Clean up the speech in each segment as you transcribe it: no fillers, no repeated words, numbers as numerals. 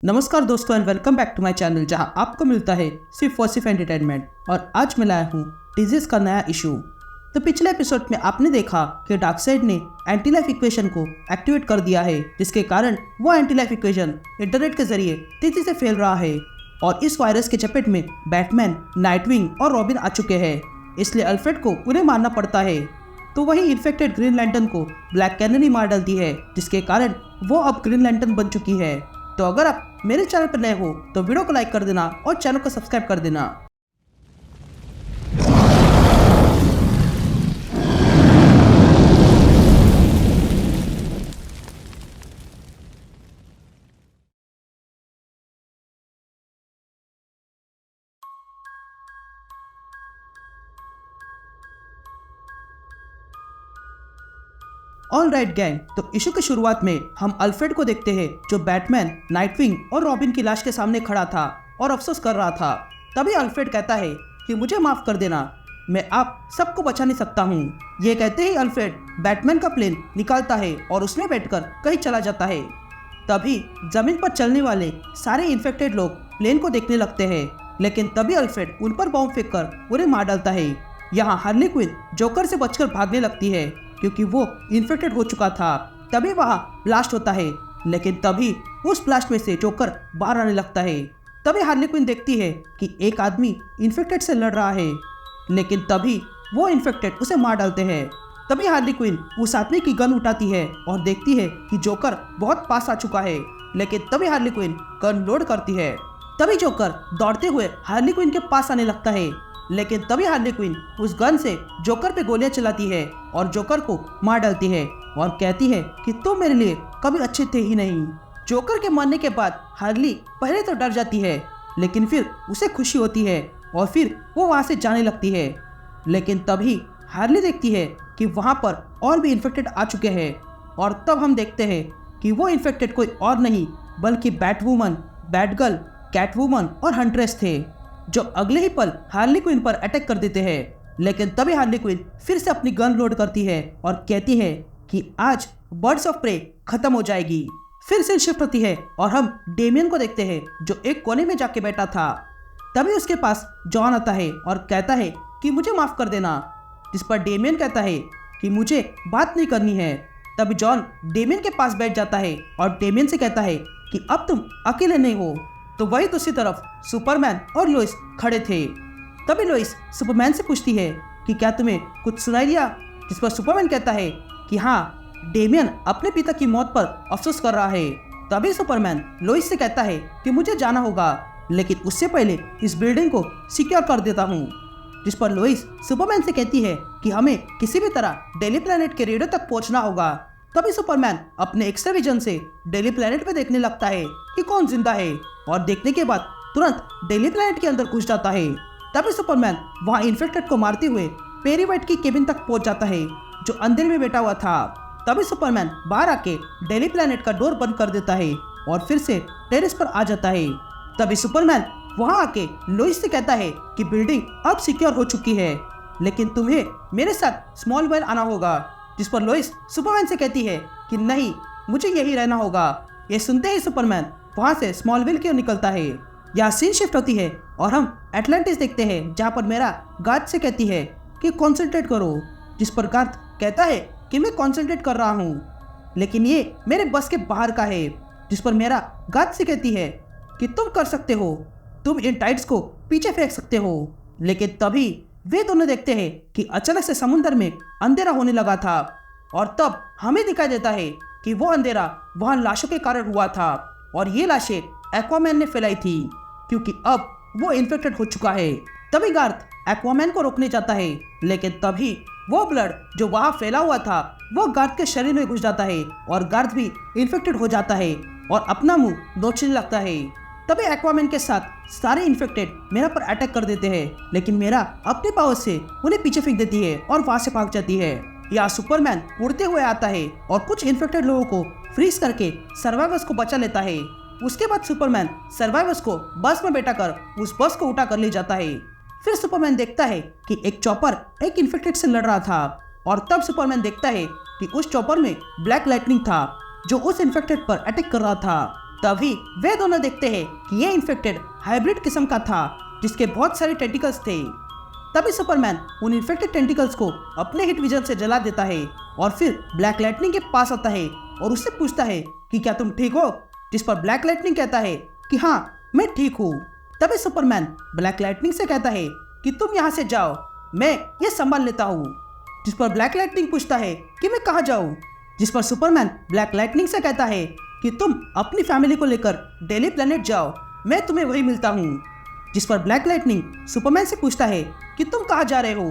नमस्कार दोस्तों and welcome back to my channel जहां आपको मिलता है सिर्फ और सिर्फ एंटरटेनमेंट। और आज मैं लाया हूं डिजीज का नया इशू। तो पिछले एपिसोड में आपने देखा कि डार्कसाइड ने एंटी लाइफ इक्वेशन को एक्टिवेट कर दिया है, जिसके कारण वो एंटी लाइफ इक्वेशन इंटरनेट के जरिए तेजी से फैल रहा है। और इस वायरस के चपेट में बैटमैन, नाइटविंग और रॉबिन आ चुके हैं, इसलिए अल्फ्रेड को उन्हें मारना पड़ता है। तो वही इन्फेक्टेड ग्रीन लैंटर्न को ब्लैक कैनरी मार डालती है, जिसके कारण वो अब ग्रीन लैंटर्न बन चुकी है। तो अगर आप मेरे चैनल पर नए हो तो वीडियो को लाइक कर देना और चैनल को सब्सक्राइब कर देना। ऑल राइट गैंग, तो इशू की शुरुआत में हम अल्फ्रेड को देखते हैं जो बैटमैन, नाइटविंग और रॉबिन की लाश के सामने खड़ा था और अफसोस कर रहा था। तभी अल्फ्रेड कहता है कि मुझे माफ कर देना, मैं आप सबको बचा नहीं सकता हूँ। ये कहते ही अल्फ्रेड बैटमैन का प्लेन निकालता है और उसमें बैठकर कहीं चला जाता है। तभी जमीन पर चलने वाले सारे इन्फेक्टेड लोग प्लेन को देखने लगते हैं, लेकिन तभी अल्फ्रेड उन पर बॉम्ब फेंककर उन्हें मार डालता है। यहाँ हार्ली क्विन जोकर से बचकर भागने लगती है क्योंकि वो इन्फेक्टेड हो चुका था। तभी वहाँ ब्लास्ट होता है, लेकिन तभी उस ब्लास्ट में से जोकर बाहर आने लगता है। तभी हार्ली क्विन देखती है कि एक आदमी इन्फेक्टेड से लड़ रहा है, लेकिन तभी वो इन्फेक्टेड उसे मार डालते हैं। तभी हार्ली क्विन उस आदमी की गन उठाती है और देखती है कि जोकर बहुत पास आ चुका है, लेकिन तभी हार्ली क्विन गन लोड करती है। तभी जोकर दौड़ते हुए हार्ली क्विन के पास आने लगता है, लेकिन तभी हार्ली क्विन उस गन से जोकर पे गोलियां चलाती है और जोकर को मार डालती है और कहती है कि तुम मेरे लिए कभी अच्छे थे ही नहीं। जोकर के मरने के बाद हार्ली पहले तो डर जाती है, लेकिन फिर उसे खुशी होती है और फिर वो वहाँ से जाने लगती है। लेकिन तभी हार्ली देखती है कि वहाँ पर और भी इन्फेक्टेड आ चुके हैं, और तब हम देखते हैं कि वो इन्फेक्टेड कोई और नहीं बल्कि बैटवुमन, बैटगर्ल, कैटवुमन और हंट्रेस थे, जो अगले ही पल हार्ली क्विन पर अटैक कर देते हैं। लेकिन तभी हार्ली क्विन फिर से अपनी गन लोड करती है और कहती है कि आज बर्ड्स ऑफ प्रे खत्म हो जाएगी। फिर से शिफ्ट होती है और हम डेमियन को देखते हैं जो एक कोने में जाके बैठा था। तभी उसके पास जॉन आता है और कहता है कि मुझे माफ कर देना, जिस पर डेमियन कहता है कि मुझे बात नहीं करनी है। तभी जॉन डेमियन के पास बैठ जाता है और डेमियन से कहता है कि अब तुम अकेले नहीं हो। तो वही दूसरी तरफ सुपरमैन और लोइस खड़े थे। तभी लोइस सुपरमैन से पूछती है कि क्या तुम्हें कुछ सुनाई दिया, जिस पर सुपरमैन कहता है कि हाँ, डेमियन अपने पिता की मौत पर अफसोस कर रहा है। तभी सुपरमैन लोइस से कहता है कि मुझे जाना होगा, लेकिन उससे पहले इस बिल्डिंग को सिक्योर कर देता हूँ। जिस पर लोइस सुपरमैन से कहती है कि हमें किसी भी तरह डेली प्लैनेट के रेडियो तक पहुँचना होगा। तभी सुपरमैन अपने एक्सरे विजन से डेली प्लैनेट पे देखने लगता है कि कौन जिंदा है, और देखने के बाद तुरंत डेली प्लैनेट के अंदर घुस जाता है। तभी सुपरमैन वहाँ इन्फेक्टेड को मारते हुए पेरी वाइट की केबिन तक पहुंच जाता है, जो अंधेरे में बैठा हुआ था। तभी सुपरमैन बाहर आके डेली प्लैनेट का डोर बंद कर देता है और फिर से टेरेस पर आ जाता है। तभी सुपरमैन वहाँ आके लोइस से कहता है कि बिल्डिंग अब सिक्योर हो चुकी है, लेकिन तुम्हें मेरे साथ स्मॉल वेल आना होगा। जिस पर लोइस सुपरमैन से कहती है कि नहीं, मुझे यही रहना होगा। ये सुनते ही सुपरमैन वहाँ से स्मॉलविल की ओर निकलता है। यहाँ सीन शिफ्ट होती है और हम एटलांटिस देखते हैं, जहाँ पर मेरा गार्ड से कहती है कि कंसंट्रेट करो। जिस पर गार्ड कहता है कि मैं कंसंट्रेट कर रहा हूँ, लेकिन ये मेरे बस के बाहर का है। जिस पर मेरा गार्ड से कहती है कि तुम कर सकते हो, तुम इन टाइड्स को पीछे फेंक सकते हो। लेकिन तभी वे दोनों देखते हैं कि अचानक से समुद्र में अंधेरा होने लगा था, और तब हमें दिखाई देता है कि वो अंधेरा वहाँ लाशों के कारण हुआ था, और ये लाशें एक्वामैन ने फैलाई थी क्योंकि अब वो इन्फेक्टेड हो चुका है। तभी गार्थ एक्वामैन को रोकने जाता है, लेकिन तभी वो ब्लड जो वहाँ फैला हुआ था वो गार्थ के शरीर में घुस जाता है और गार्थ भी इन्फेक्टेड हो जाता है और अपना मुंह नोचने लगता है। तभी एक्वामैन के साथ सारे इन्फेक्टेड मेरा पर अटैक कर देते हैं, लेकिन मेरा अपने पावर से उन्हें पीछे फेंक देती है और वहाँ से भाग जाती है। यहाँ सुपरमैन उड़ते हुए आता है और कुछ इन्फेक्टेड लोगों को फ्रीज करके सर्वाइवर्स को बचा लेता है। उसके बाद सुपरमैन सर्वाइवर्स को बस में बैठाकर उस बस को उठा कर ले जाता है। फिर सुपरमैन देखता है कि एक चॉपर एक इन्फेक्टेड से लड़ रहा था, और तब सुपरमैन देखता है कि उस चॉपर में ब्लैक लाइटनिंग था जो उस इन्फेक्टेड पर अटैक कर रहा था। तभी वे दोनों देखते हैं कि ये इन्फेक्टेड हाइब्रिड किस्म का था जिसके बहुत सारे टेंटिकल्स थे। तभी सुपरमैन उन इन्फेक्टेड टेंटिकल्स को अपने हिट विजन से जला देता है और फिर ब्लैक लाइटनिंग के पास आता है और उससे पूछता है कि क्या तुम ठीक हो, जिस पर ब्लैक लाइटनिंग कहता है कि हाँ मैं ठीक हूँ। तभी सुपरमैन ब्लैक लाइटनिंग से कहता है कि तुम यहाँ से जाओ, मैं ये संभाल लेता हूँ। जिस पर ब्लैक लाइटनिंग पूछता है कि मैं कहाँ जाऊँ, जिस पर सुपरमैन ब्लैक लाइटनिंग से कहता है कि तुम अपनी फैमिली को लेकर डेली प्लेनेट जाओ, मैं तुम्हें वही मिलता हूँ। जिस पर ब्लैक लाइटनिंग सुपरमैन से पूछता है कि तुम कहाँ जा रहे हो,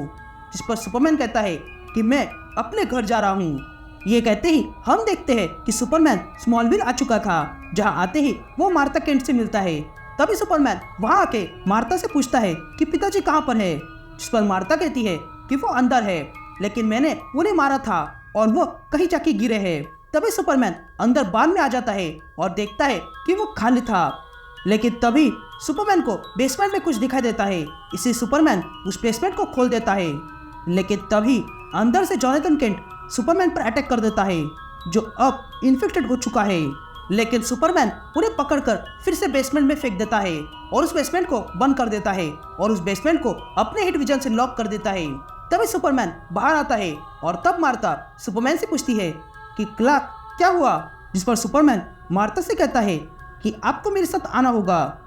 जिस पर सुपरमैन कहता है कि मैं अपने घर जा रहा हूँ। ये कहते ही हम देखते हैं कि सुपरमैन स्मॉलविल आ चुका था, जहाँ आते ही वो मार्था केंट से मिलता है। तभी सुपरमैन वहाँ आके मार्था से पूछता है कि पिताजी कहाँ पर है, जिस पर मार्था कहती है कि वो अंदर है, लेकिन मैंने उन्हें मारा था और वो कहीं जाके गिरे हैं। तभी सुपरमैन अंदर बार में आ जाता है और देखता है कि वो खाली था, लेकिन तभी सुपरमैन को बेसमेंट में कुछ दिखाई देता है। इसी सुपरमैन उस बेसमेंट को खोल देता है, लेकिन तभी अंदर से जोनाथन केंट सुपरमैन पर अटैक कर देता है, जो अब इन्फेक्टेड हो चुका है। लेकिन सुपरमैन उन्हें पकड़कर फिर से बेसमेंट में फेंक देता है और उस बेसमेंट को बंद कर देता है और उस बेसमेंट को अपने हिट विजन से लॉक कर देता है। तभी सुपरमैन बाहर आता है और तब मार्था सुपरमैन से पूछती है कि क्लार्क क्या हुआ, जिस पर सुपरमैन मार्था से कहता है कि आपको मेरे साथ आना होगा।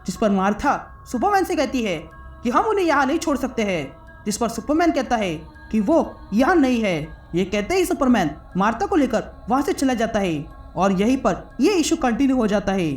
जिस पर मार्था सुपरमैन से कहती है कि हम उन्हें यहाँ नहीं छोड़ सकते हैं, जिस पर सुपरमैन कहता है कि वो यहाँ नहीं है। ये कहते ही सुपरमैन मार्था को लेकर वहाँ से चला जाता है और यहीं पर ये इशू कंटिन्यू हो जाता है।